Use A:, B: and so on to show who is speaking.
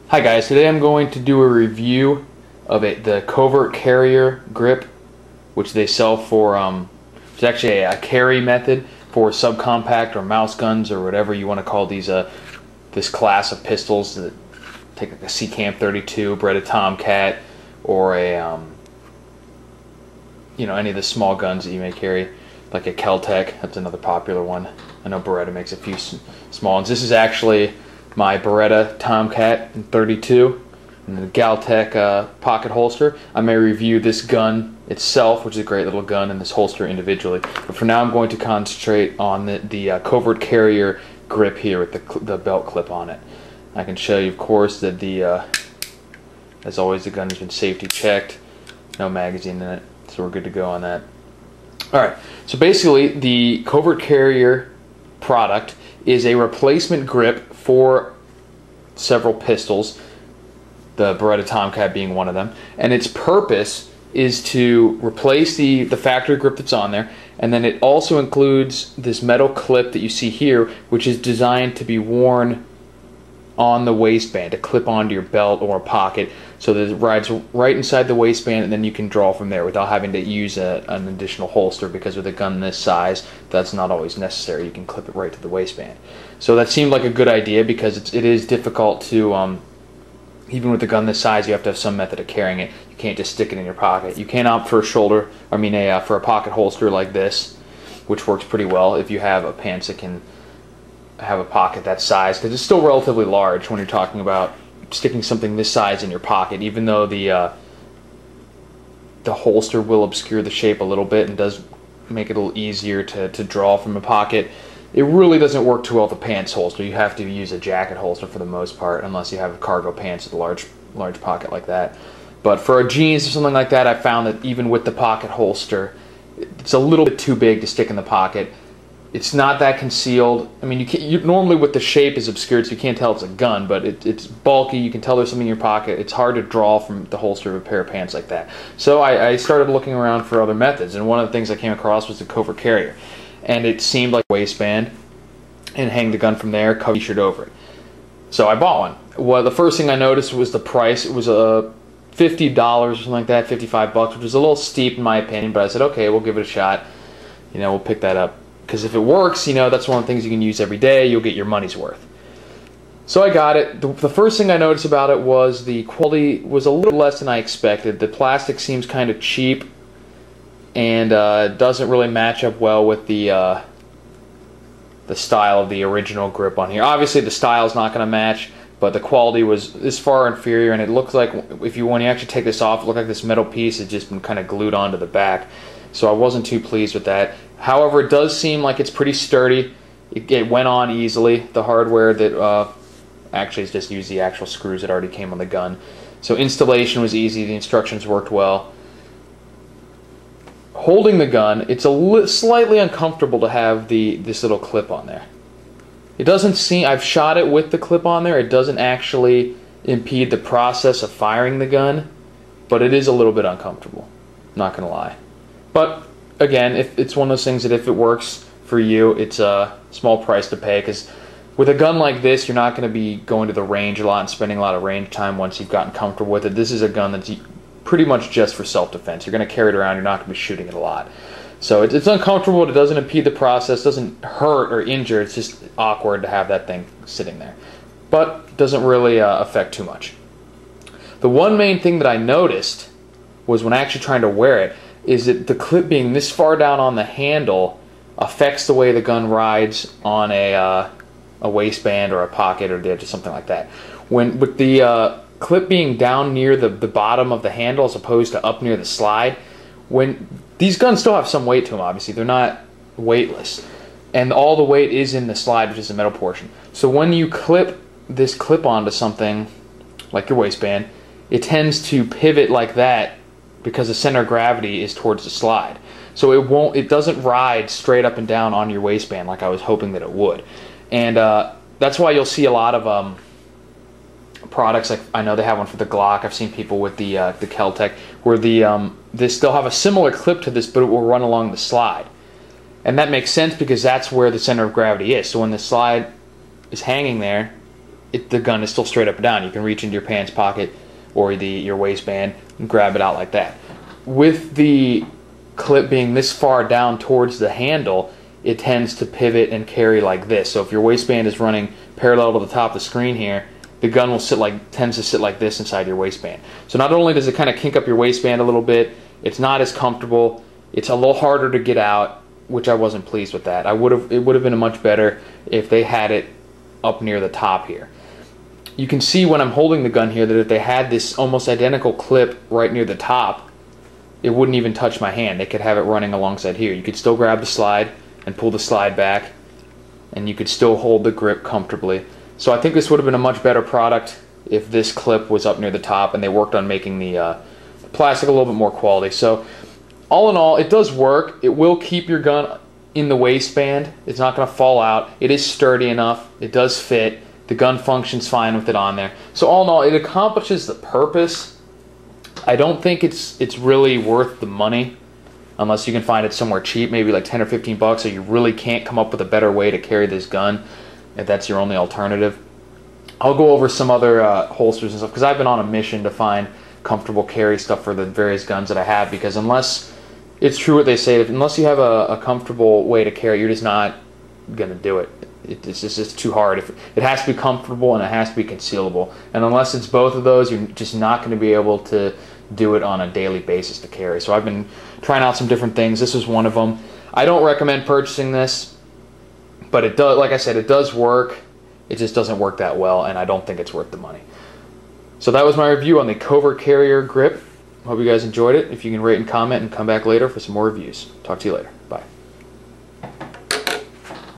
A: Hi guys, today I'm going to do a review of the Covert Carrier grip, which they sell for, it's actually a carry method for subcompact or mouse guns or whatever you want to call these, this class of pistols that take like a CCAM 32, Beretta Tomcat, or a, any of the small guns that you may carry, like a Kel-Tec. That's another popular one. I know Beretta makes a few small ones. This is actually my Beretta Tomcat in 32 and the Kel-Tec pocket holster. I may review this gun itself, which is a great little gun, and this holster individually. But for now I'm going to concentrate on the Covert Carrier grip here with the belt clip on it. I can show you, of course, that as always, the gun has been safety checked. No magazine in it, so we're good to go on that. Alright, so basically the Covert Carrier product is a replacement grip for several pistols, the Beretta Tomcat being one of them, and its purpose is to replace the factory grip that's on there, and then it also includes this metal clip that you see here, which is designed to be worn on the waistband, to clip onto your belt or pocket, so that it rides right inside the waistband, and then you can draw from there without having to use an additional holster, because with a gun this size, that's not always necessary. You can clip it right to the waistband. So that seemed like a good idea, because it is difficult to, even with a gun this size, you have to have some method of carrying it. You can't just stick it in your pocket. You can opt for for a pocket holster like this, which works pretty well if you have a pants that can have a pocket that size, because it's still relatively large when you're talking about sticking something this size in your pocket, even though the holster will obscure the shape a little bit and does make it a little easier to draw from a pocket. It really doesn't work too well with a pants holster. You have to use a jacket holster for the most part, unless you have cargo pants with a large pocket like that. But for a jeans or something like that, I found that even with the pocket holster, it's a little bit too big to stick in the pocket. It's not that concealed. I mean, normally with the shape is obscured, so you can't tell it's a gun, but it's bulky. You can tell there's something in your pocket. It's hard to draw from the holster of a pair of pants like that. So I started looking around for other methods, and one of the things I came across was the Covert Carrier. And it seemed like a waistband, and hang the gun from there, cover the t-shirt over it. So I bought one. Well, the first thing I noticed was the price. It was $50 or something like that, $55, which was a little steep in my opinion, but I said, okay, we'll give it a shot. We'll pick that up. Because if it works, that's one of the things you can use every day. You'll get your money's worth. So I got it. The first thing I noticed about it was the quality was a little less than I expected. The plastic seems kind of cheap, and doesn't really match up well with the style of the original grip on here. Obviously, the style is not going to match, but the quality is far inferior, and it looks like when you actually take this off, it looked like this metal piece had just been kind of glued onto the back. So I wasn't too pleased with that. However, it does seem like it's pretty sturdy. It went on easily. The hardware that actually is just used the actual screws that already came on the gun. So installation was easy. The instructions worked well. Holding the gun, it's slightly uncomfortable to have this little clip on there. It doesn't seem, I've shot it with the clip on there. It doesn't actually impede the process of firing the gun, but it is a little bit uncomfortable. Not gonna lie. But again, if it's one of those things that if it works for you, it's a small price to pay, because with a gun like this, you're not going to be going to the range a lot and spending a lot of range time once you've gotten comfortable with it. This is a gun that's pretty much just for self-defense. You're going to carry it around. You're not going to be shooting it a lot. So it's uncomfortable, but it doesn't impede the process, doesn't hurt or injure. It's just awkward to have that thing sitting there. But it doesn't really affect too much. The one main thing that I noticed was when actually trying to wear it, is that the clip being this far down on the handle affects the way the gun rides on a waistband or a pocket or just something like that. With the clip being down near the bottom of the handle as opposed to up near the slide, when these guns still have some weight to them, obviously. They're not weightless. And all the weight is in the slide, which is the metal portion. So when you clip this clip onto something like your waistband, it tends to pivot like that, because the center of gravity is towards the slide. So it doesn't ride straight up and down on your waistband like I was hoping that it would. And that's why you'll see a lot of products, like I know they have one for the Glock. I've seen people with the Kel-Tec where they'll have a similar clip to this, but it will run along the slide. And that makes sense, because that's where the center of gravity is. So when the slide is hanging there, the gun is still straight up and down. You can reach into your pants pocket or your waistband and grab it out like that. With the clip being this far down towards the handle, it tends to pivot and carry like this. So if your waistband is running parallel to the top of the screen here, the gun will tends to sit like this inside your waistband. So not only does it kind of kink up your waistband a little bit, it's not as comfortable. It's a little harder to get out, which I wasn't pleased with that. It would have been much better if they had it up near the top here. You can see when I'm holding the gun here that if they had this almost identical clip right near the top, it wouldn't even touch my hand. They could have it running alongside here. You could still grab the slide and pull the slide back, and you could still hold the grip comfortably. So I think this would have been a much better product if this clip was up near the top and they worked on making the plastic a little bit more quality. So all in all, it does work. It will keep your gun in the waistband. It's not going to fall out. It is sturdy enough. It does fit. The gun functions fine with it on there. So all in all, it accomplishes the purpose. I don't think it's really worth the money unless you can find it somewhere cheap, maybe like 10 or 15 bucks, or you really can't come up with a better way to carry this gun if that's your only alternative. I'll go over some other holsters and stuff because I've been on a mission to find comfortable carry stuff for the various guns that I have, because unless it's true what they say, unless you have a comfortable way to carry, you're just not going to do it. It's just too hard. It has to be comfortable and it has to be concealable. And unless it's both of those, you're just not going to be able to do it on a daily basis to carry. So I've been trying out some different things. This is one of them. I don't recommend purchasing this, but it does, like I said, it does work. It just doesn't work that well, and I don't think it's worth the money. So that was my review on the Covert Carrier grip. Hope you guys enjoyed it. If you can rate and comment and come back later for some more reviews. Talk to you later. Bye.